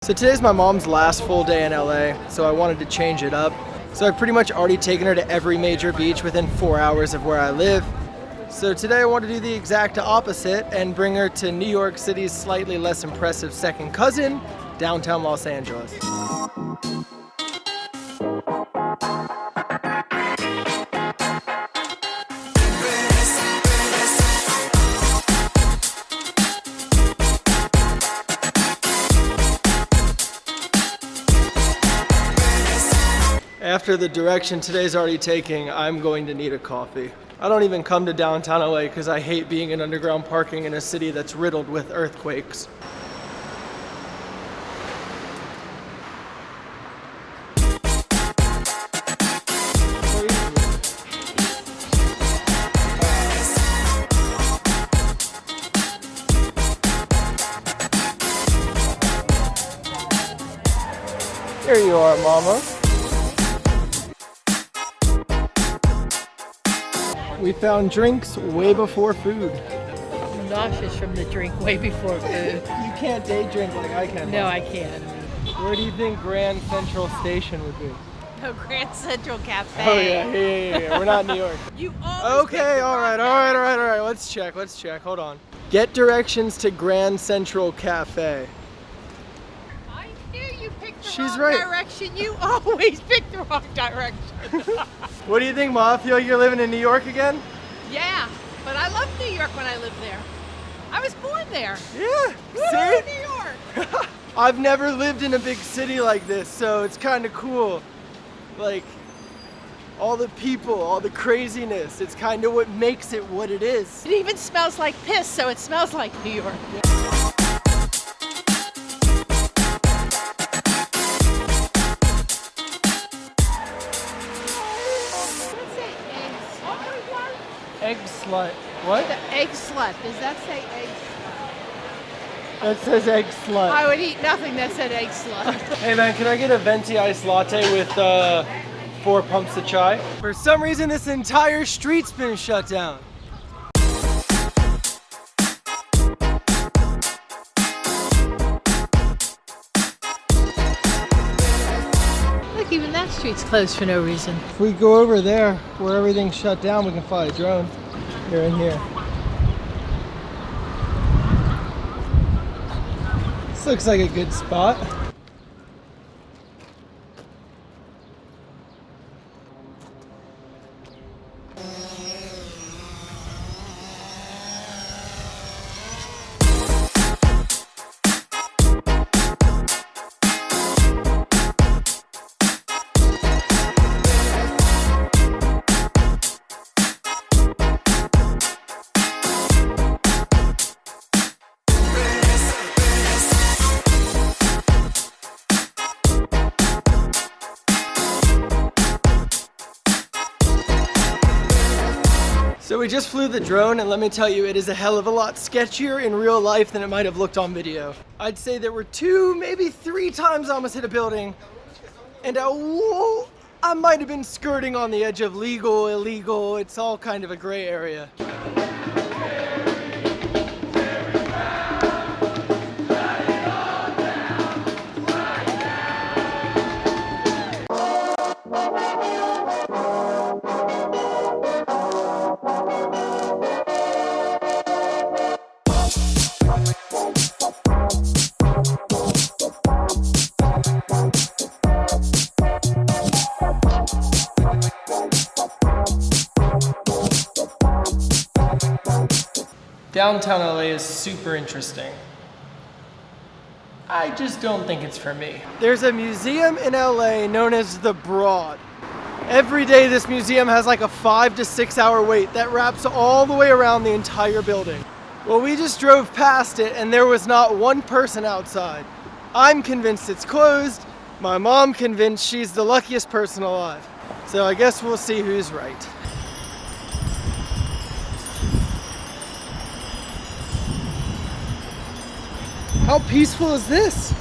So today's my mom's last full day in LA, so I wanted to change it up. So I've pretty much already taken her to every major beach within 4 hours of where I live. So today I want to do the exact opposite and bring her to New York City's slightly less impressive second cousin, downtown Los Angeles. After the direction today's already taking, I'm going to need a coffee. I don't even come to downtown LA because I hate being in underground parking in a city that's riddled with earthquakes. Here you are, Mama. We found drinks way before food. I'm nauseous from the drink way before food. You can't day drink like I can. No, I can't. Where do you think Grand Central Station would be? No, Grand Central Cafe. Oh yeah. We're not in New York. You always Okay, all right. Let's check. Hold on. Get directions to Grand Central Cafe. I knew you picked the She's wrong right. direction. You always pick the wrong direction. What do you think, Ma? Feel like you're living in New York again? Yeah, but I loved New York when I lived there. I was born there. Yeah. Woo-hoo, See? New York. I've never lived in a big city like this, so it's kind of cool. Like, all the people, all the craziness, it's kind of what makes it what it is. It even smells like piss, so it smells like New York. Egg slut. What? The egg slut. Does that say egg slut? That says egg slut. I would eat nothing that said egg slut. Hey man, can I get a venti iced latte with 4 pumps of chai? For some reason, this entire street's been shut down. Look, even that street's closed for no reason. If we go over there, where everything's shut down, we can fly a drone. Here and here. This looks like a good spot. So we just flew the drone, and let me tell you, it is a hell of a lot sketchier in real life than it might have looked on video. I'd say there were 2, maybe 3 times I almost hit a building, and I might have been skirting on the edge of legal, illegal. It's all kind of a gray area. Downtown LA is super interesting. I just don't think it's for me. There's a museum in LA known as the Broad. Every day this museum has like a 5 to 6 hour wait that wraps all the way around the entire building. Well, we just drove past it and there was not one person outside. I'm convinced it's closed. My mom convinced she's the luckiest person alive. So I guess we'll see who's right. How peaceful is this?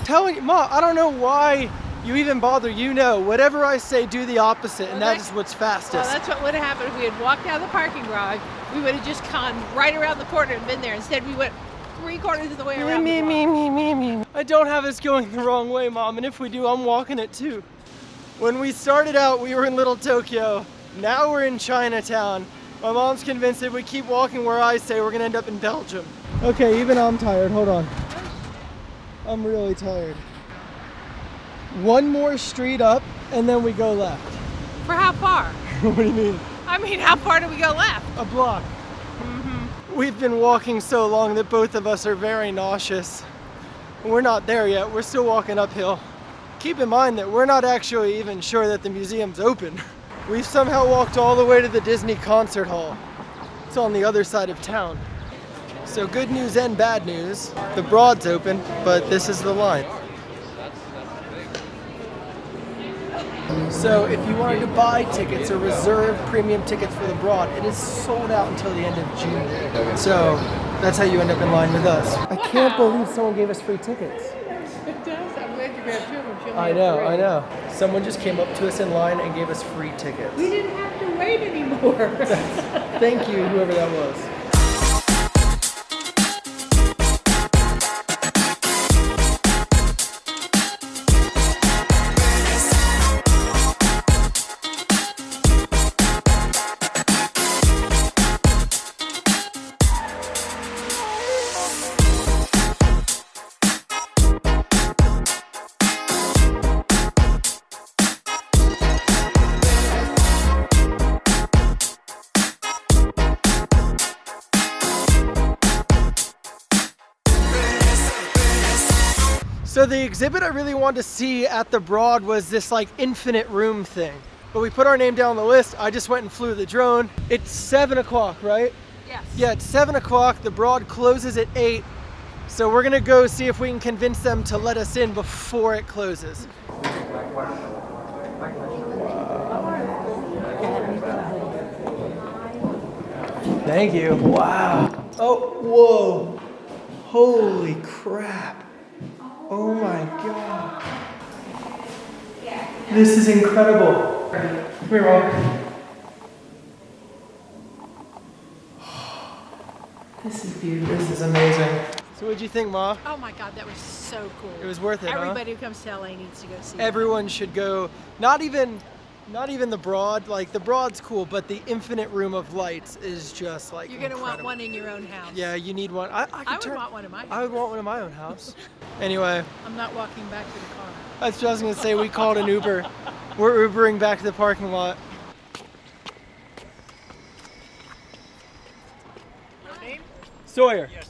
Telling you, Ma, I don't know why you even bother. You know, whatever I say, do the opposite, and that is what's fastest. Well, that's what would have happened if we had walked down the parking garage. We would have just gone right around the corner and been there. Instead, we went 3/4 of the way around the block. I don't have us going the wrong way, Mom, and if we do, I'm walking it too. When we started out, we were in Little Tokyo. Now we're in Chinatown. My mom's convinced if we keep walking where I say, we're gonna end up in Belgium. Okay, even I'm tired, hold on. I'm really tired. One more street up, and then we go left. For how far? What do you mean? I mean, how far do we go left? A block. We've been walking so long that both of us are very nauseous. We're not there yet, we're still walking uphill. Keep in mind that we're not actually even sure that the museum's open. We've somehow walked all the way to the Disney concert hall. It's on the other side of town. So good news and bad news. The Broad's open, but this is the line. So if you wanted to buy tickets or reserve premium tickets for the Broad, it is sold out until the end of June. So that's how you end up in line with us. I can't believe someone gave us free tickets. It does. I'm glad you grabbed two of them. I know. Someone just came up to us in line and gave us free tickets. We didn't have to wait anymore. Thank you, whoever that was. So the exhibit I really wanted to see at the Broad was this like infinite room thing. But we put our name down on the list. I just went and flew the drone. It's 7 o'clock, right? Yes. Yeah, it's 7 o'clock. The Broad closes at 8. So we're gonna go see if we can convince them to let us in before it closes. Thank you. Wow. Oh, whoa. Holy crap. Oh my God. This is incredible. Come here, Mom. This is beautiful. This is amazing. So what'd you think, Ma? Oh my God, that was so cool. It was worth it, huh? Everybody who comes to LA needs to go see Everyone should go. Not even the Broad. Like the Broad's cool, but the infinite room of lights is just like You're gonna incredible. want one in your own house. Yeah, you need one. I would want one in my house. I would want one in my own house. Anyway, I'm not walking back to the car. that's what I was gonna say. We called an Uber. We're Ubering back to the parking lot. Your name? Sawyer. Yes,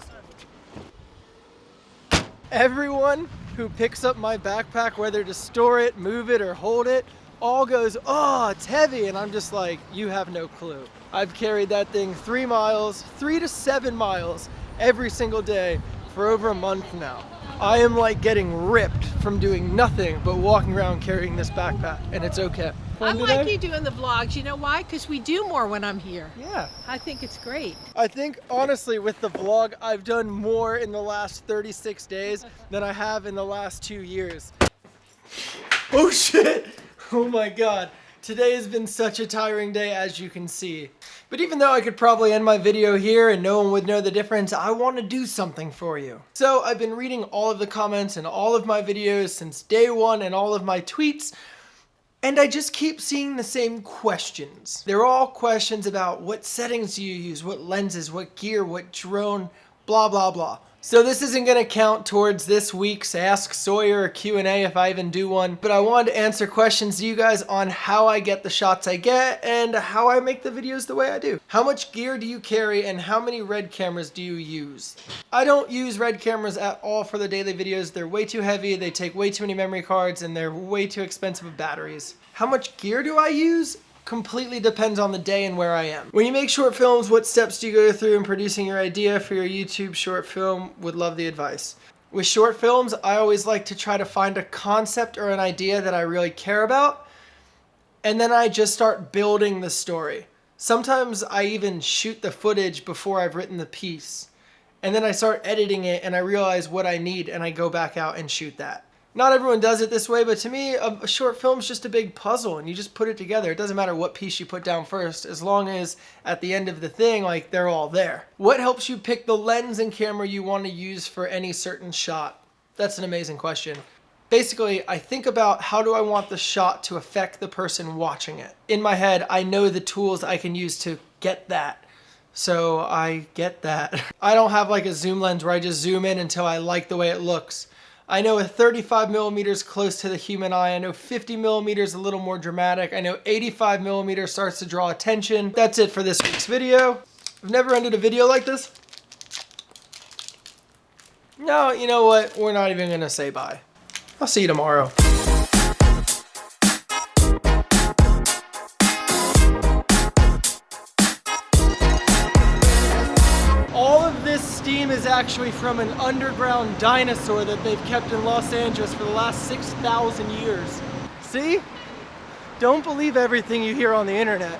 sir. Everyone who picks up my backpack, whether to store it, move it, or hold it, all goes, oh, it's heavy. And I'm just like, you have no clue. I've carried that thing 3 to 7 miles every single day for over a month now. I am like getting ripped from doing nothing but walking around carrying this backpack, and it's okay. I Fun like today? you doing the vlogs. You know why? Because we do more when I'm here. Yeah. I think it's great. I think honestly with the vlog, I've done more in the last 36 days than I have in the last 2 years. Oh shit! Oh my God. Today has been such a tiring day, as you can see. But even though I could probably end my video here and no one would know the difference, I want to do something for you. So I've been reading all of the comments and all of my videos since day one and all of my tweets, and I just keep seeing the same questions. They're all questions about what settings do you use, what lenses, what gear, what drone, blah, blah, blah. So this isn't gonna count towards this week's Ask Sawyer or Q&A if I even do one, but I wanted to answer questions to you guys on how I get the shots I get and how I make the videos the way I do. How much gear do you carry and how many RED cameras do you use? I don't use RED cameras at all for the daily videos. They're way too heavy, they take way too many memory cards, and they're way too expensive with batteries. How much gear do I use? Completely depends on the day and where I am. When you make short films, what steps do you go through in producing your idea for your YouTube short film? Would love the advice. With short films, I always like to try to find a concept or an idea that I really care about, and then I just start building the story. Sometimes I even shoot the footage before I've written the piece, and then I start editing it and I realize what I need and I go back out and shoot that. Not everyone does it this way, but to me, a short film is just a big puzzle, and you just put it together. It doesn't matter what piece you put down first, as long as at the end of the thing, like, they're all there. What helps you pick the lens and camera you want to use for any certain shot? That's an amazing question. Basically, I think about how do I want the shot to affect the person watching it. In my head, I know the tools I can use to get that. So I get that. I don't have like a zoom lens where I just zoom in until I like the way it looks. I know a 35 millimeters close to the human eye. I know 50 millimeters a little more dramatic. I know 85 millimeters starts to draw attention. That's it for this week's video. I've never ended a video like this. No, you know what? We're not even gonna say bye. I'll see you tomorrow. All of this steam is actually from an underground dinosaur that they've kept in Los Angeles for the last 6,000 years. See? Don't believe everything you hear on the internet.